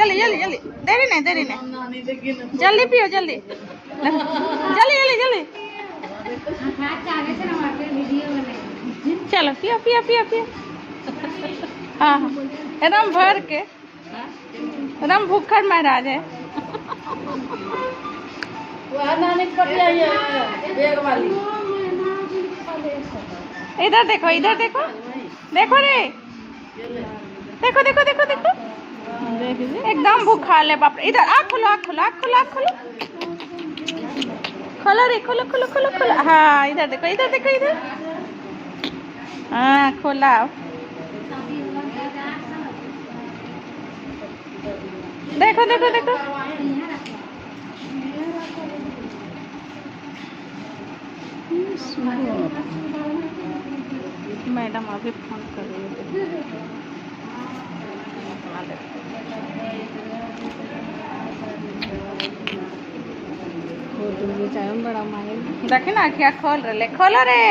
जल्दी जल्दी जल्दी, देरी नहीं, जल्दी पियो जल्दी, जल्दी जल्दी जल्दी। चलो पियो पियो पियो पियो। हाँ हाँ एकदम भर के, एकदम भूखड़ महाराज है। इधर देखो इधर देखो, देखो रे, देखो देखो देखो देखो, एकदम भूखा ले बाप रे। इधर आँख खोलो आँख खोलो आँख खोलो आँख खोलो, खोलो रे खोलो खोलो खोलो खोलो। हाँ इधर देखो इधर, हाँ खोला। देखो देखो देखो, मैडम अभी फोन कर रही है। बड़ा मांगे देखे ना क्या खोल रहे, खोलो रे।